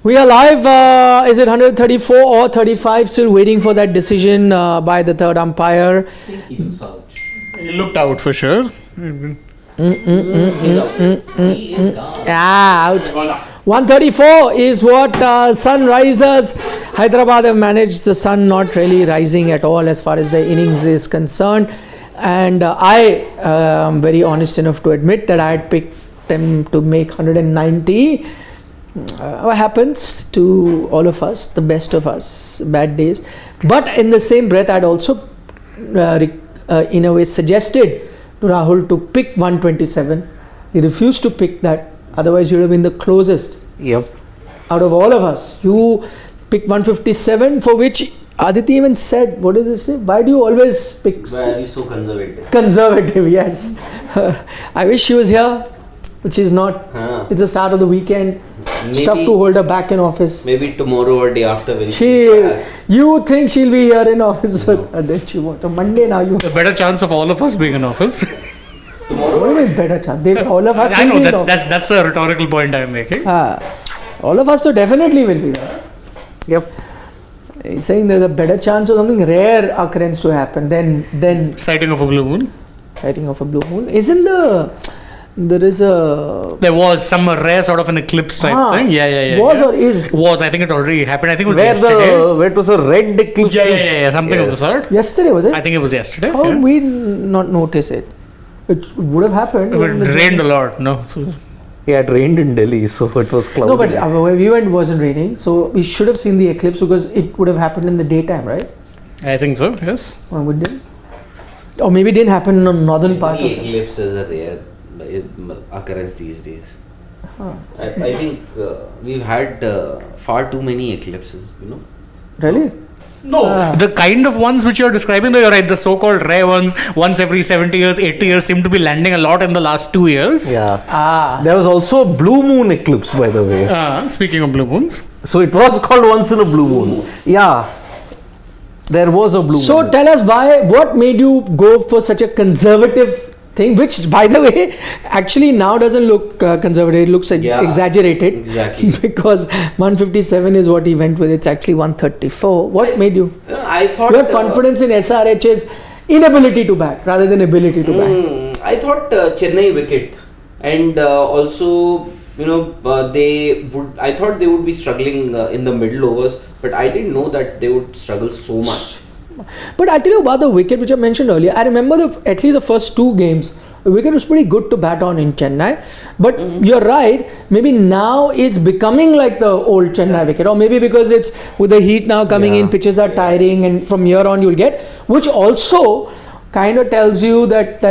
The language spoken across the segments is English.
We are live. Is it 134 or 35? Still waiting for that decision by the third umpire. He looked out for sure. Out. 134 is what Sunrisers Hyderabad have managed. The sun not really rising at all as far as the innings is concerned. And I am very honest enough to admit that I had picked them to make 190. What happens to all of us, the best of us, bad days. But in the same breath, I'd also in a way suggested to Rahul to pick 127. He refused to pick that. Otherwise, you would have been the closest. Yep. Out of all of us, you picked 157, for which Aditi even said, what does it say? Why do you always pick? Why are you so conservative? Conservative, yes. I wish she was here, but she's not. It's the start of the weekend. It's tough to hold her back in office. Maybe tomorrow or day after when you think she'll be here in office, then she won't. So Monday now you. A better chance of all of us being in office. Tomorrow? What do you mean better chance? All of us I will know, be in office. that's a rhetorical point I'm making. All of us so definitely will be there. Yep. He's saying there's a better chance of something rare occurrence to happen than Sighting of a blue moon. sighting of a blue moon. There was some rare sort of an eclipse type thing. Yeah. Was or is? Was. I think it already happened. I think it was yesterday. Where it was a red eclipse. Yeah. Something of the sort. Yesterday was it? I think it was yesterday. How did we not notice it? It would have happened. It rained a lot. No. Yeah, it rained in Delhi, so it was cloudy. No, but where we went wasn't raining, so we should have seen the eclipse because it would have happened in the daytime, right? I think so. Yes. Or would it? Or maybe it didn't happen in the northern part. The eclipse is a rare occurrence these days. I think we've had far too many eclipses, Really? No, the kind of ones which you're describing, though, you're right, the so-called rare ones, once every 70 years, 80 years, seem to be landing a lot in the last 2 years. Yeah. There was also a blue moon eclipse, by the way. Speaking of blue moons. So it was called once in a blue moon. Yeah. There was a blue moon. So tell us what made you go for such a conservative thing, which by the way actually now doesn't look conservative, it looks exaggerated. Exactly. Because 157 is what he went with, it's actually 134. What made you? I thought Your confidence in SRH's inability to bat rather than ability to bat. I thought Chennai wicket, and also I thought they would be struggling in the middle overs, but I didn't know that they would struggle so much. But I'll tell you about the wicket which I mentioned earlier. I remember at least the first two games, the wicket was pretty good to bat on in Chennai. But you're right, maybe now it's becoming like the old Chennai wicket, or maybe because it's with the heat now coming in, pitches are tiring, and from here on you'll get, which also kind of tells you that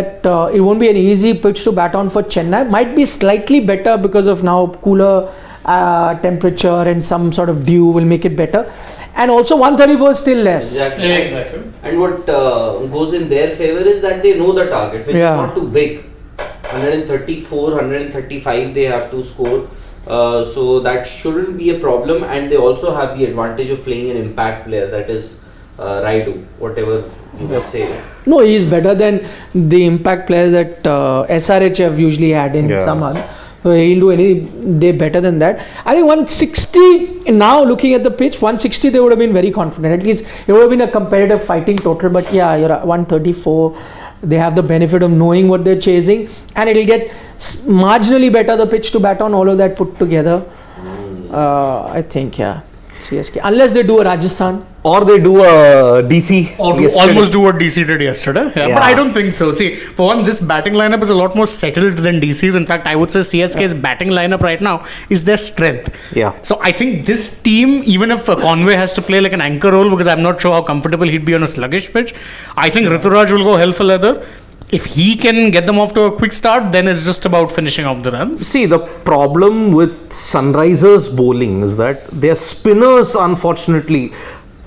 it won't be an easy pitch to bat on for Chennai. Might be slightly better because of now cooler temperature and some sort of dew will make it better. And also 134 is still less. Exactly. And what goes in their favor is that they know the target, which is not too big. 134, 135 they have to score. So that shouldn't be a problem. And they also have the advantage of playing an impact player, that is Raidu, whatever you must say. No, he is better than the impact players that SRH have usually had in Samad. So he'll do any day better than that. I think 160, now looking at the pitch, 160 they would have been very confident. At least it would have been a competitive fighting total. But yeah, you're 134. They have the benefit of knowing what they're chasing. And it'll get marginally better, the pitch to bat on, all of that put together. I think, CSK. Unless they do a Rajasthan. Or they do a DC. Or almost do what DC did yesterday. Yeah. But I don't think so. See, for one, this batting lineup is a lot more settled than DC's. In fact, I would say CSK's batting lineup right now is their strength. Yeah. So I think this team, even if Conway has to play like an anchor role, because I'm not sure how comfortable he'd be on a sluggish pitch, I think Rituraj will go hell for leather. If he can get them off to a quick start, then it's just about finishing off the runs. See, the problem with Sunrisers bowling is that their spinners, unfortunately,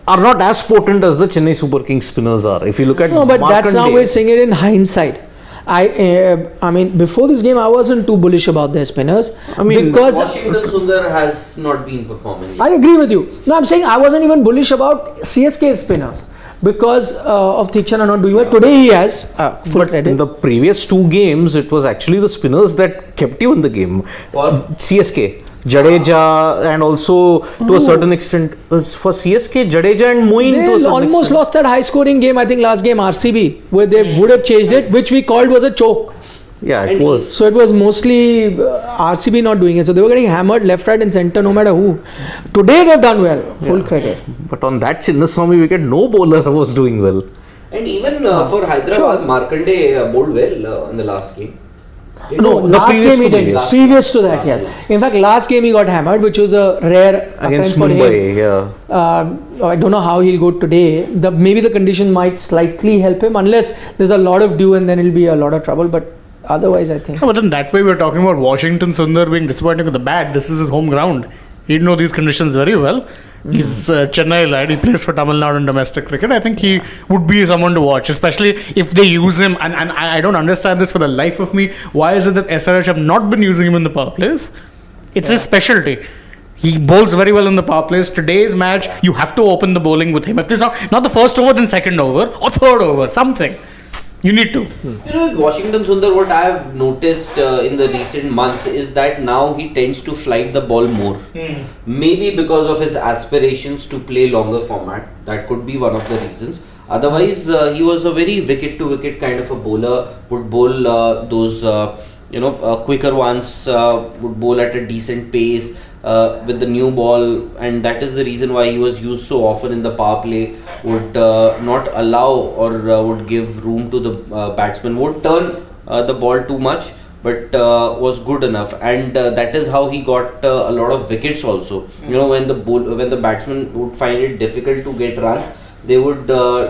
are not as potent as the Chennai Super Kings spinners are. If you look at but that's now we're saying it in hindsight. I mean, before this game, I wasn't too bullish about their spinners. Because Washington Sundar has not been performing. I agree with you. No, I'm saying I wasn't even bullish about CSK spinners. because of Thikshana not doing well. Today he has full But credit. in the previous 2 games, it was actually the spinners that kept you in the game. For CSK, Jadeja, and also to a certain extent for CSK, Jadeja and Moeen. to a They certain almost extent. lost that high scoring game, I think last game RCB, where they would have changed it, which we called was a choke. Yeah, it And was. So it was mostly RCB not doing it. So they were getting hammered left, right, and center, no matter who. Today they've done well. Full credit. But on that Chinnaswamy wicket, no bowler was doing well. And even for Hyderabad, Sure. Markande bowled well in the last game. No, the last previous game he to didn't. previous. Previous to that, Last yeah. game. In fact, last game he got hammered, which was a rare Against occurrence for Mumbai, him. yeah. I don't know how he'll go today. Maybe the condition might slightly help him, unless there's a lot of dew and then it'll be a lot of trouble. But otherwise, I think. Yeah, but then that way we're talking about Washington Sundar being disappointing with the bat. This is his home ground. He'd know these conditions very well. He's Chennai lad. He plays for Tamil Nadu in domestic cricket. I think he would be someone to watch, especially if they use him. And I don't understand this for the life of me. Why is it that SRH have not been using him in the power plays? It's his specialty. He bowls very well in the power plays. Today's match, you have to open the bowling with him. If there's not the first over, then second over or third over, something. You need to. You know, with Washington Sundar, what I have noticed in the recent months is that now he tends to flight the ball more. Maybe because of his aspirations to play longer format. That could be one of the reasons. Otherwise, he was a very wicket to wicket kind of a bowler. Would bowl those quicker ones. Would bowl at a decent pace. With the new ball, and that is the reason why he was used so often in the power play. Would not allow or would give room to the batsman, would turn the ball too much, but was good enough, and that is how he got a lot of wickets also. You know, when the batsman would find it difficult to get runs, they would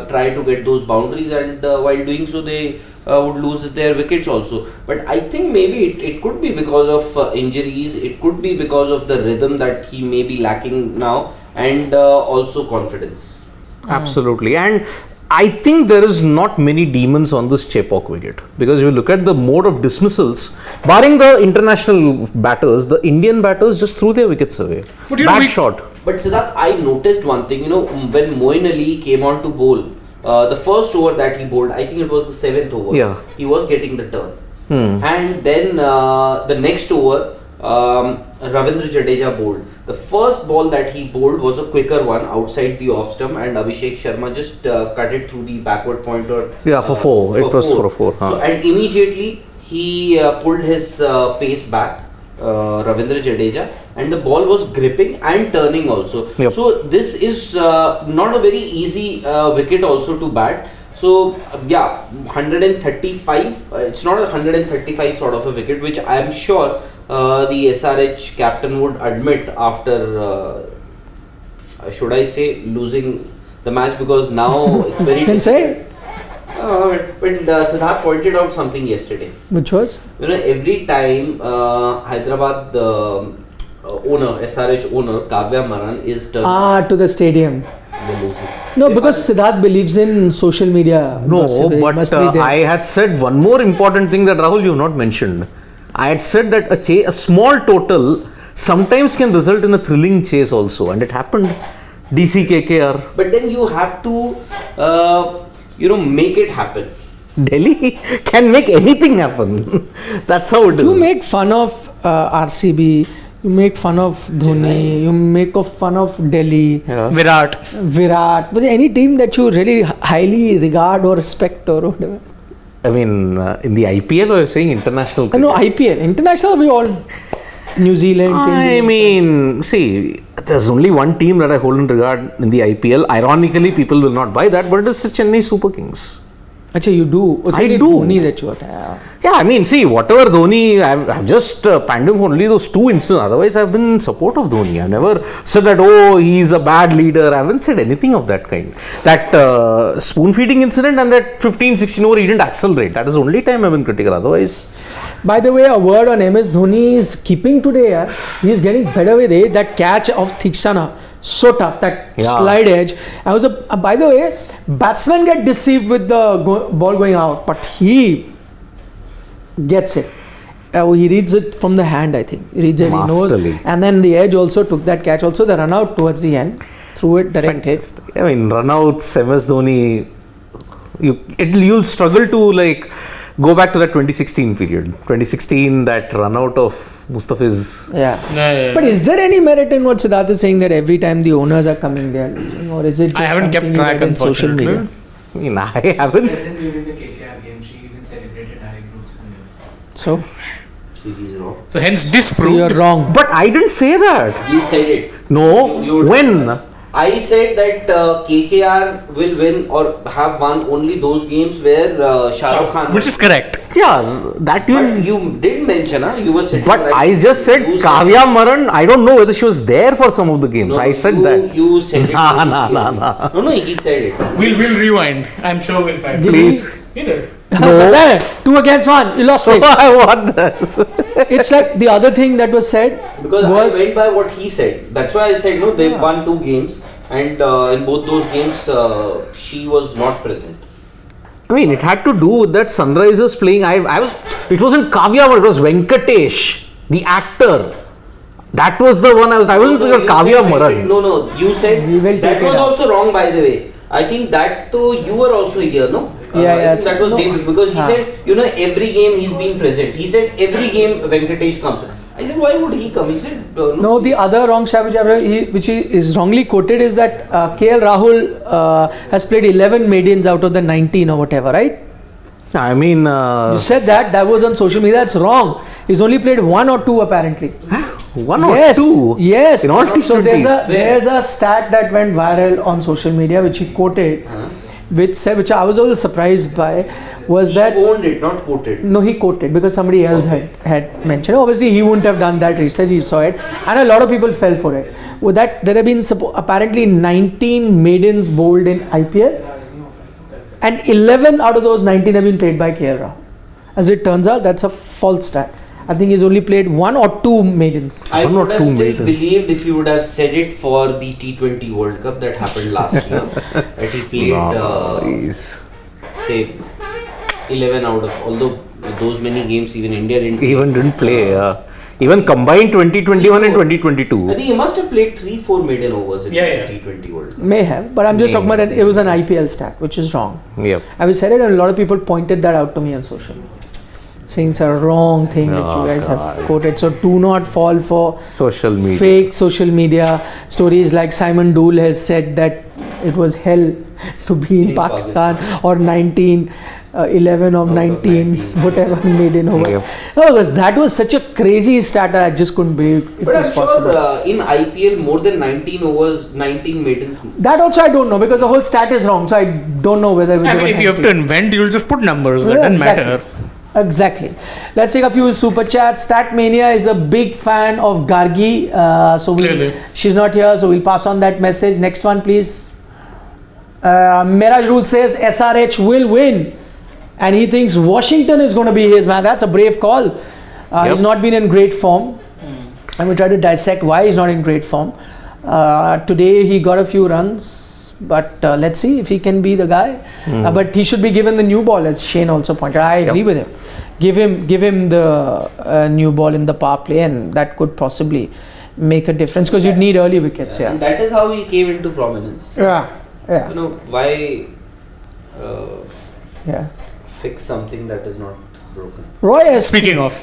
try to get those boundaries, and while doing so they would lose their wickets also. But I think maybe it could be because of injuries, it could be because of the rhythm that he may be lacking now, and also confidence. Absolutely. And I think there is not many demons on this Chepauk wicket, because if you look at the mode of dismissals, barring the international batters, the Indian batters just threw their wickets away. But you know, Bad we- shot. But Siddharth, I noticed one thing, you know, when Moeen Ali came on to bowl, the first over that he bowled, I think it was the 7th over, Yeah. he was getting the turn. And then the next over, Ravindra Jadeja bowled. The first ball that he bowled was a quicker one outside the off stump, and Abhishek Sharma just cut it through the backward pointer. Yeah, for 4. It was for a 4. Huh. So, and immediately he pulled his pace back, Ravindra Jadeja, and the ball was gripping and turning also. Yep. So this is not a very easy wicket also to bat. So 135. It's not a 135 sort of a wicket, which I am sure the SRH captain would admit after, should I say, losing the match, because now it's very. You can say, But Siddharth pointed out something yesterday. which was? You know, every time Hyderabad owner, SRH owner, Kavya Maran is turning, To the stadium. they lose it. No, They because must- Siddharth believes in social media. No, gossip. It but must be there. I had said one more important thing that Rahul you have not mentioned. I had said that a small total sometimes can result in a thrilling chase also, and it happened. DC KKR. But then you have to, make it happen. Delhi can make anything happen. That's how it is. You make fun of RCB, you make fun of Dhoni, you make fun of Delhi, Yeah. Virat. but any team that you really highly regard or respect or whatever. I mean, in the IPL, or you're saying international cricket? No, IPL, international, we all. New Zealand. I mean, see, there's only one team that I hold in regard in the IPL. Ironically, people will not buy that, but it's the Chennai Super Kings. Actually, you do. It's I only do. Dhoni that you are. Yeah, I mean, see, whatever Dhoni, I've just panned him for only those 2 incidents. Otherwise, I've been in support of Dhoni. I've never said that, oh, he's a bad leader. I haven't said anything of that kind. That spoon feeding incident and that 15-16 over, he didn't accelerate. That is the only time I've been critical. Otherwise, By the way, a word on MS Dhoni is keeping today. He's getting better with age. That catch of Thikshana, so tough. That slide edge. I was by the way, batsmen get deceived with the ball going out, but he gets it. He reads it from the hand, I think. He reads it, he knows. Masterly. And then the edge also took that catch. Also, the run out towards the end. threw it, direct hit. I mean, runouts, MS Dhoni, you'll struggle to like go back to that 2016 period. 2016, that run out of Mustafi's. Yeah. But is there any merit in what Siddharth is saying that every time the owners are coming there, or is it just I haven't kept something you track read in social unfortunately. media? I mean, I haven't. During the KKR game, she even celebrated Harry Brooks. So He's wrong. So hence you're disproved. wrong. But I didn't say that. You said it. No. You- When? I said that KKR will win or have won only those games where Shah Rukh Khan. Which is correct. Yeah, that But you did mention, you were sitting. But right I just said you Kavya Maran. I don't know whether she was there for some of the games. No, I said you, that. You said it. Nah. No, he said it. We'll rewind. I'm sure we'll find it. Please. He did. No. 2 against 1. You lost it. I want that. It's like the other thing that was said Because was I went by what he said. That's why I said no. They won 2 games, and in both those games, she was not present. I mean, it had to do with that Sunrisers playing. It wasn't Kavya, but it was Venkatesh, the actor. That was the one I wasn't thinking of you Kavya said Maran. No. You said We will that take was it up. also wrong, by the way. I think that too, you were also here, no? Yeah, I think that was no. David, because he said, every game he's been present. He said every game Venkatesh comes. I said, why would he come? He said, no. The other wrong stat which he is wrongly quoted is that KL Rahul has played 11 maidens out of the 19 or whatever, right? I mean, You said that was on social media. That's wrong. He's only played 1 or 2 apparently. 1 or Yes, 2. yes. In all So T20s. there's a stat that went viral on social media which he quoted, which I was also surprised by, was that owned it, not quoted. no, he quoted because somebody else had mentioned. Obviously, he wouldn't have done that research. He saw it, and a lot of people fell for it. With that, there have been apparently 19 maidens bowled in IPL, and 11 out of those 19 have been played by KL Rahul. As it turns out, that's a false stat. I think he's only played 1 or 2 maidens. I One or would have two still maidens. believed if you would have said it for the T20 World Cup that happened last year. That he played, Nice. say, 11 out of, although those many games even India didn't Even didn't play. Even combined 2021 and 2022. I think he must have played 3-4 maiden overs in Yeah. T20 World Cup. May have, but I'm just talking about that it was an IPL stat, which is wrong. Yep. I said it, and a lot of people pointed that out to me on social media, saying it's a wrong thing that you guys have quoted. So do not fall for Social media. fake social media stories like Simon Dool has said that it was hell to be in Pakistan, or 11 of 19, whatever maiden over. Yep. No, because that was such a crazy stat that I just couldn't believe it But was I'm possible. sure in IPL more than 19 overs, 19 maidens. That also I don't know because the whole stat is wrong. So I don't know whether. I mean, if you have to invent, you'll just put numbers. That doesn't matter. Exactly. Let's take a few super chats. Statmania is a big fan of Gargi. Clearly. She's not here, so we'll pass on that message. Next one, please. Miraj Rule says SRH will win, and he thinks Washington is going to be his man. That's a brave call. He's not been in great form, and we try to dissect why he's not in great form. Today he got a few runs, but let's see if he can be the guy. But he should be given the new ball, as Shane also pointed. I agree with him. Give him the new ball in the power play, and that could possibly make a difference because you'd need early wickets. And that is how he came into prominence. Yeah. Why Yeah. fix something that is not broken? Roy SP. Speaking of,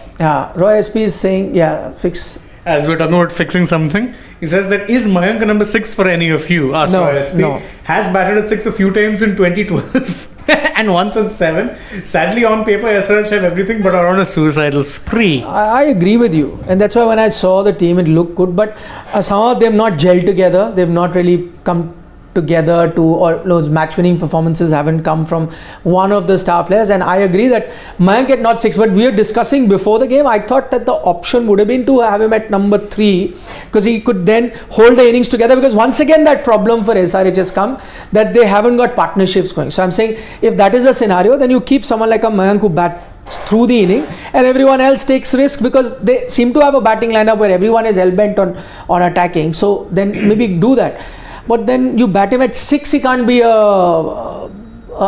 Roy SP is saying, fix. as we're talking about fixing something, he says that is Mayank a number 6 for any of you? Asked No, YSP. no. Has batted at 6 a few times in 2012 and once at 7. Sadly, on paper, SRH have everything but are on a suicidal spree. I agree with you, and that's why when I saw the team, it looked good. But somehow they've not gelled together. They've not really come together or those match-winning performances haven't come from one of the star players. And I agree that Mayank at not 6, but we were discussing before the game, I thought that the option would have been to have him at number 3 because he could then hold the innings together, because once again that problem for SRH has come that they haven't got partnerships going. So I'm saying if that is a scenario, then you keep someone like a Mayank who bats through the inning and everyone else takes risk, because they seem to have a batting lineup where everyone is hell-bent on attacking. So then maybe do that. But then you bat him at 6, he can't be a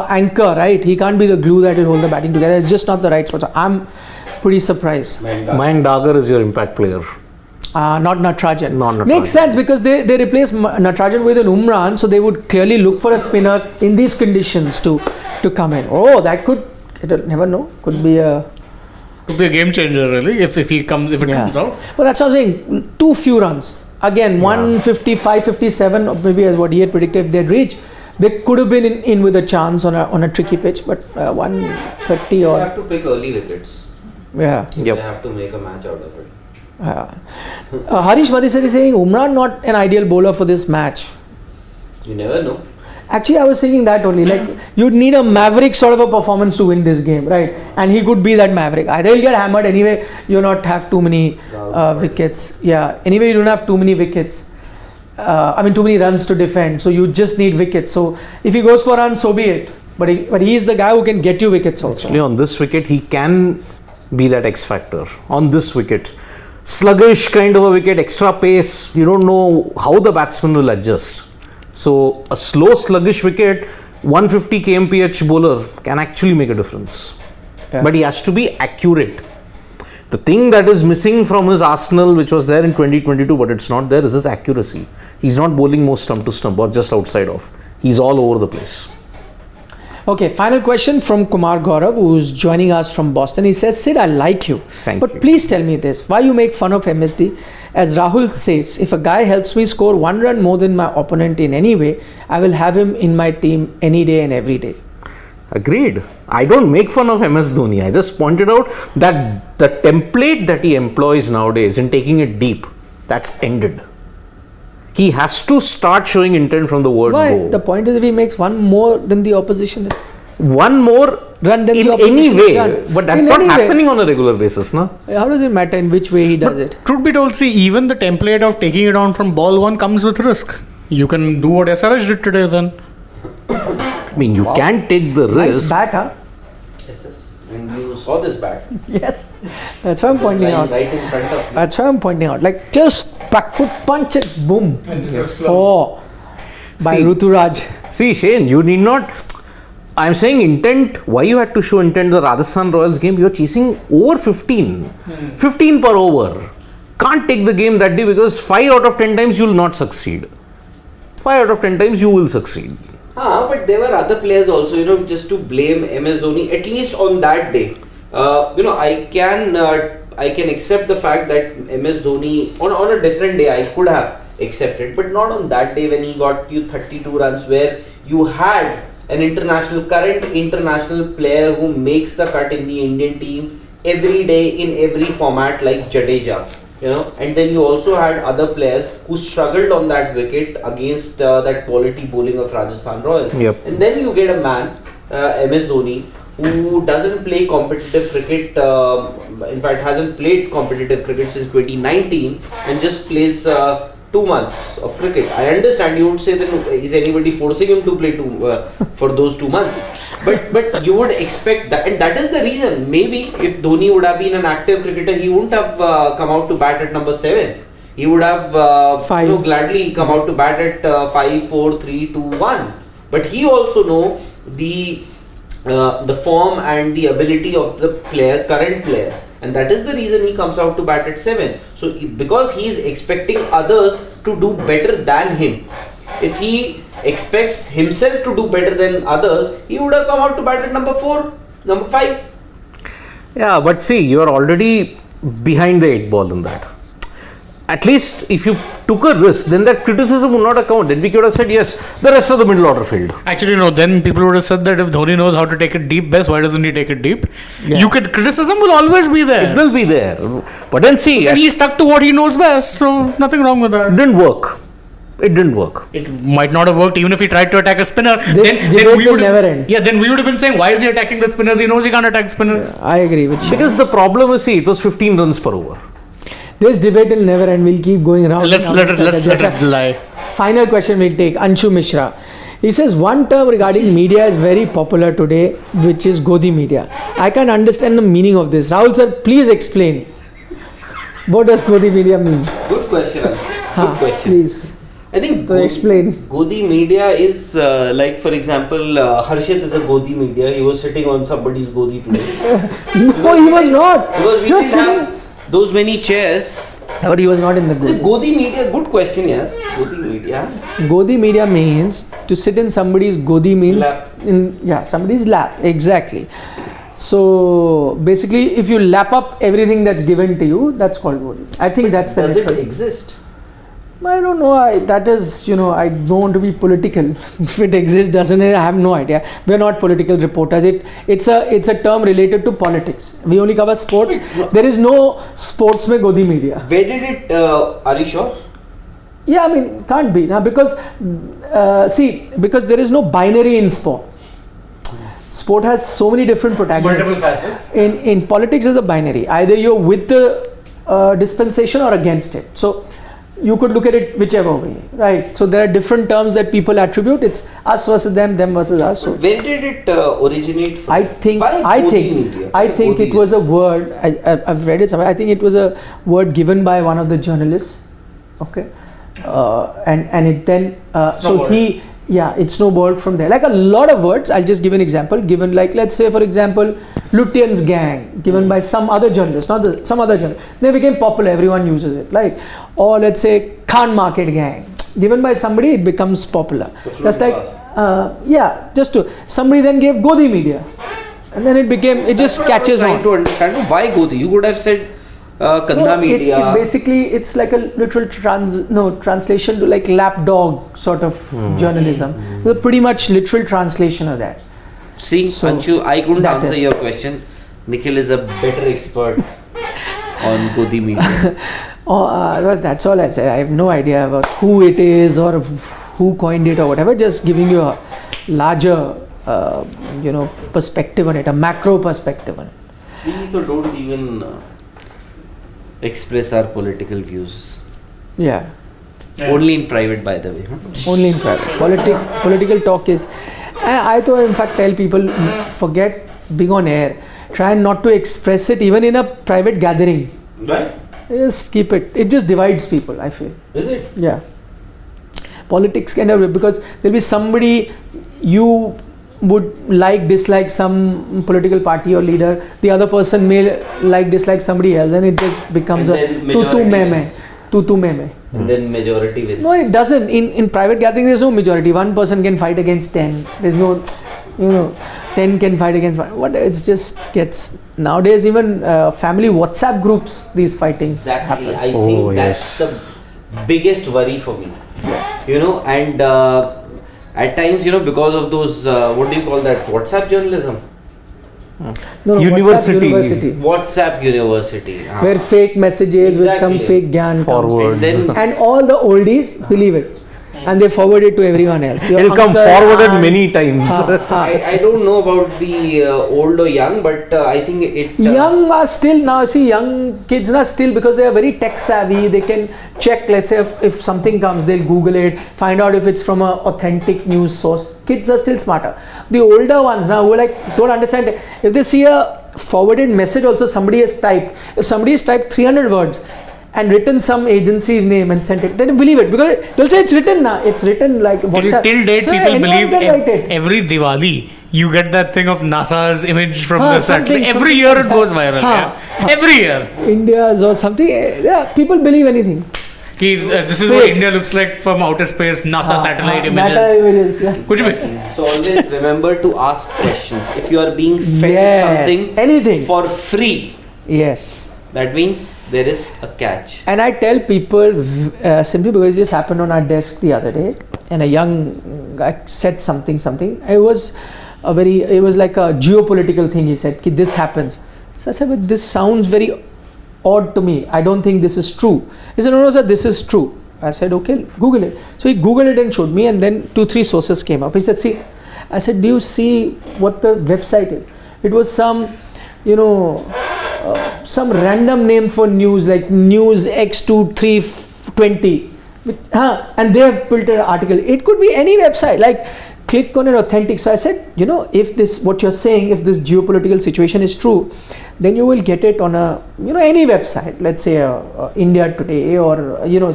anchor, right? He can't be the glue that will hold the batting together. It's just not the right spot. So I'm pretty surprised. Mayank Dagar is your impact player. Not Natarajan. Not Natarajan. Makes sense because they replace Natarajan with an Umran, so they would clearly look for a spinner in these conditions to come in. Oh, that could, I don't never know, could be a game changer really if it comes out. But that's what I'm saying. Too few runs. Again, 155, 57, or maybe as what he had predicted, if they'd reach, they could have been in with a chance on a tricky pitch, but 130 or. They have to pick early wickets. Yeah. They have to make a match out of it. Harish Madhisar is saying Umran not an ideal bowler for this match. You never know. Actually, I was thinking that only. Like, you'd need a maverick sort of a performance to win this game, right? And he could be that maverick. Either he'll get hammered anyway, you not have too many wickets. Yeah, anyway, you don't have too many wickets. Too many runs to defend. So you just need wickets. So if he goes for runs, so be it. But he's the guy who can get you wickets also. Actually, on this wicket, he can be that X factor. On this wicket. Sluggish kind of a wicket, extra pace. You don't know how the batsman will adjust. So a slow, sluggish wicket, 150 kmph bowler can actually make a difference. Yeah. But he has to be accurate. The thing that is missing from his arsenal, which was there in 2022, but it's not there, is his accuracy. He's not bowling more stump to stump or just outside off. He's all over the place. Okay, final question from Kumar Gaurav, who's joining us from Boston. He says, Sid, I like you. Thank but you. Please tell me this. Why you make fun of MSD? As Rahul says, if a guy helps me score 1 run more than my opponent in any way, I will have him in my team any day and every day. Agreed. I don't make fun of MS Dhoni. I just pointed out that the template that he employs nowadays in taking it deep, that's ended. He has to start showing intent from the word Why? go. The point is if he makes one more than the opposition is. One more Run than in the opposition any is way. done. But that's In not any way. happening on a regular basis, no? How does it matter in which way he does it? Truth be told, see, even the template of taking it on from ball one comes with risk. You can do what SRH did today then. I mean, you can take the Nice risk. bat, huh? Yes. And you saw this bat. Yes. That's why I'm pointing Lying out. right in front of you. That's why I'm pointing out. Like, just back foot punch it, boom. Four by See. Ruturaj. See, Shane, you need not. I'm saying intent. Why you had to show intent the Rajasthan Royals game? You're chasing over 15. 15 per over. Can't take the game that day because 5 out of 10 times you will not succeed. 5 out of 10 times you will succeed. But there were other players also, just to blame MS Dhoni, at least on that day. I can accept the fact that MS Dhoni, on a different day, I could have accepted, but not on that day when he got you 32 runs, where you had an current international player who makes the cut in the Indian team every day in every format, like Jadeja. And then you also had other players who struggled on that wicket against that quality bowling of Rajasthan Royals. Yep. And then you get a man, MS Dhoni, who doesn't play competitive cricket, in fact hasn't played competitive cricket since 2019 and just plays 2 months of cricket. I understand you would say that is anybody forcing him to play for those 2 months, but you would expect that, and that is the reason. Maybe if Dhoni would have been an active cricketer, he wouldn't have come out to bat at number 7. He would have gladly come out to bat at 5, 4, 3, 2, 1. But he also know the form and the ability of the current players. And that is the reason he comes out to bat at 7. So because he is expecting others to do better than him. If he expects himself to do better than others, he would have come out to bat at number 4, number 5. Yeah, but see, you are already behind the 8 ball in that. At least if you took a risk, then that criticism would not account. Then we could have said, yes, the rest of the middle order failed. Actually, no, then people would have said that if Dhoni knows how to take it deep best, why doesn't he take it deep? Yeah. Criticism will always be there. It will be there. But then see, And he stuck to what he knows best, so nothing wrong with that. it didn't work. It didn't work. It might not have worked even if he tried to attack a spinner. This debate will never end. Yeah, then we would have been saying, why is he attacking the spinners? He knows he can't attack spinners. I agree with you. Because the problem is, see, it was 15 runs per over. This debate will never end. We'll keep going around. Let's let it lie. Final question we'll take. Anshu Mishra. He says one term regarding media is very popular today, which is Godi media. I can't understand the meaning of this. Rahul sir, please explain. What does Godi media mean? Good question, Anshu. Good question. Please. I think So explain. Godi media is like, for example, Harshit is a Godi media. He was sitting on somebody's Godi today. No, he was not. Because we You're didn't sitting. have those many chairs But he was not in the Godi. Godi media, good question, yeah. Godi media. Godi media means to sit in somebody's Godi means Lap. somebody's lap. Exactly. So basically, if you lap up everything that's given to you, that's called Godi. I think that's the Does it difference. exist? I don't know. That is, I don't want to be political. If it exists, doesn't it? I have no idea. We're not political reporters. It's a term related to politics. We only cover sports. There is no sports mein Godi media. Where did it, are you sure? Yeah, I mean, can't be. Now, because because there is no binary in sport. Sport has so many different protagonists. Multiple facets. In politics is a binary. Either you're with the dispensation or against it. So you could look at it whichever way, right? So there are different terms that people attribute. It's us versus them versus us. So Where did it originate from? I think Why Godi media? Godi it was a word. I've read it somewhere. I think it was a word given by one of the journalists. Okay, and it then it snowballed from there. Like a lot of words. I'll just give an example. Given, like, let's say for example, Lutyens gang, given by some other journalist, some other journalist. They became popular. Everyone uses it. Like, or let's say Khan Market gang, given by somebody, it becomes popular. Just like somebody then gave Godi media, and then it just catches on. Trying to understand why Godi. You could have said Kandha media. It's like a literal translation to like lapdog sort of journalism. So pretty much literal translation of that. See, So, Anshu, I couldn't that answer is- your question. Nikhil is a better expert on Godi media. Well, that's all I say. I have no idea about who it is or who coined it or whatever. Just giving you a larger, perspective on it, a macro perspective on it. We so don't even express our political views. Yeah, Only in private, by the way. only in private. Political talk is. I thought, in fact, tell people forget being on air. Try not to express it even in a private gathering. Right? Just keep it. It just divides people, I feel. Is it? Yeah. Politics kind of, because there'll be somebody you would dislike some political party or leader. The other person may dislike somebody else, and it just becomes And a then majority wins. tu meme. And then majority wins. No, it doesn't. In private gathering, there's no majority. One person can fight against 10. There's no, 10 can fight against 1. What? It's just gets nowadays even family WhatsApp groups. These fighting Exactly. happen. I think that's the biggest worry for me. And at times, because of those, what do you call that? WhatsApp journalism? No, University. WhatsApp university. Where fake messages with some Exactly. fake gyan Forward. And then and all the oldies believe it, and they forward it to everyone else. Your It'll come uncle, forwarded aunts. many times. I don't know about the old or young, but I think it. Young are still now. See, young kids now still, because they are very tech savvy. They can check. Let's say if something comes, they'll Google it, find out if it's from an authentic news source. Kids are still smarter. The older ones now who don't understand. If they see a forwarded message, also somebody has typed. If somebody has typed 300 words and written some agency's name and sent it, then believe it, because they'll say it's written now. It's written like WhatsApp. Till date, So people anyone believe can write it. every Diwali you get that thing of NASA's image from the something- satellite. Every something year like it goes that. viral. Yeah. Every year. India's or something. Yeah, people believe anything. This is what Fake. India looks like from outer space, NASA satellite images. Data images. Yeah. Kuch bhi. So always remember to ask questions. If you are being fed Yes, something anything. for free, Yes. that means there is a catch. And I tell people simply because it just happened on our desk the other day, and a young guy said something. It was like a geopolitical thing. He said, "Ki this happens." So I said, "But this sounds very odd to me. I don't think this is true." He said, "No, sir, this is true." I said, "Okay, Google it." So he Googled it and showed me, and then 2-3 sources came up. He said, "See," I said, "Do you see what the website is?" It was some, some random name for news, like News X2320, and they have built an article. It could be any website. Like, click on it, authentic. So I said, if this, what you're saying, if this geopolitical situation is true, then you will get it on any website. Let's say India Today or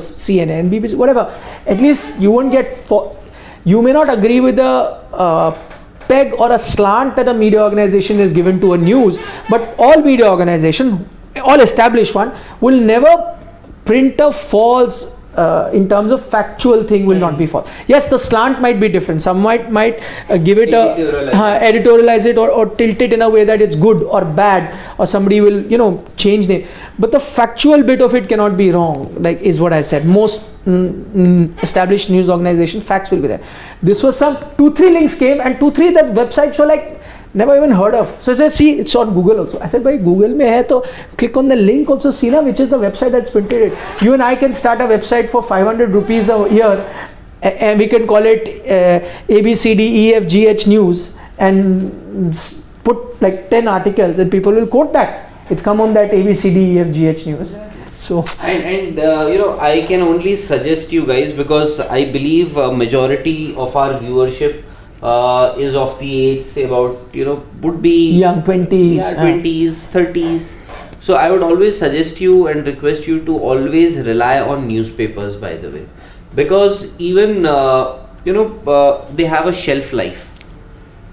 CNN, BBC, whatever. At least you won't get you may not agree with the peg or a slant that a media organization is given to a news, but all media organization, all established one, will never printer falls in terms of factual thing will not be false. Yes, the slant might be different. Some might give it editorialize it or tilt it in a way that it's good or bad, or somebody will change it. But the factual bit of it cannot be wrong. Like is what I said. Most established news organization facts will be there. This was some 2-3 links came and 2-3 that websites were like never even heard of. So I said, see, it's on Google also. I said, bhai, Google mein hai, to click on the link also, see na, which is the website that's printed it. You and I can start a website for 500 rupees a year, and we can call it ABCDEFGH News, and put like 10 articles, and people will quote that. It's come on that ABCDEFGH News. So and I can only suggest you guys, because I believe majority of our viewership is of the age, say about would be young 20s, 20s, 30s. So I would always suggest you and request you to always rely on newspapers, by the way, because even they have a shelf life.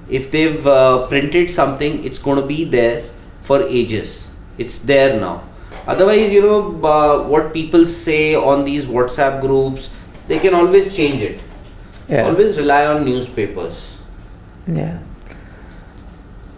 If they've printed something, it's going to be there for ages. It's there now. Otherwise, what people say on these WhatsApp groups, they can always change it. Yeah. Always rely on newspapers. Yeah.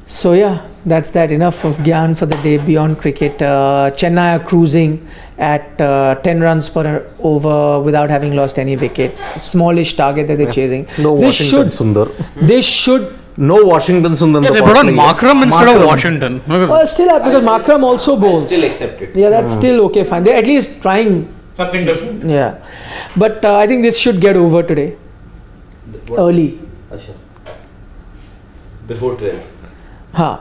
So yeah, that's that. Enough of Gyan for the day beyond cricket. Chennai are cruising at 10 runs per over without having lost any wicket. Smallish target that they're chasing. No Washington Sundar. They should. No Washington Sundar. Yeah, they brought on Markram instead of Washington. Well, still because Markram also bowls. Still accepted. Yeah, that's still okay, fine. They're at least trying. Something different. Yeah, but I think this should get over today. Early. Achha. Before 12.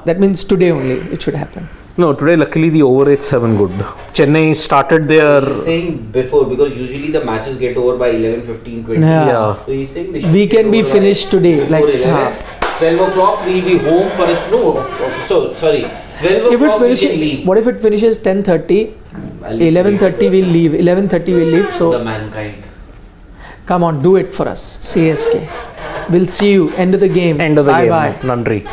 That means today only it should happen. No, today luckily the over 8-7 good. Chennai started their... He's saying before, because usually the matches get over by 11, 15, 20. Yeah. So he's saying they should We get can be over by finished today. before Like 11. 12 o'clock we'll be home for it. No, so sorry. 12 if it o'clock we finishes, can leave. what if it finishes 10:30? 11:30 we'll leave. 11:30 we'll leave. So The mankind. come on, do it for us, CSK. We'll see you end of the game. End of the game. Bye. Nandri.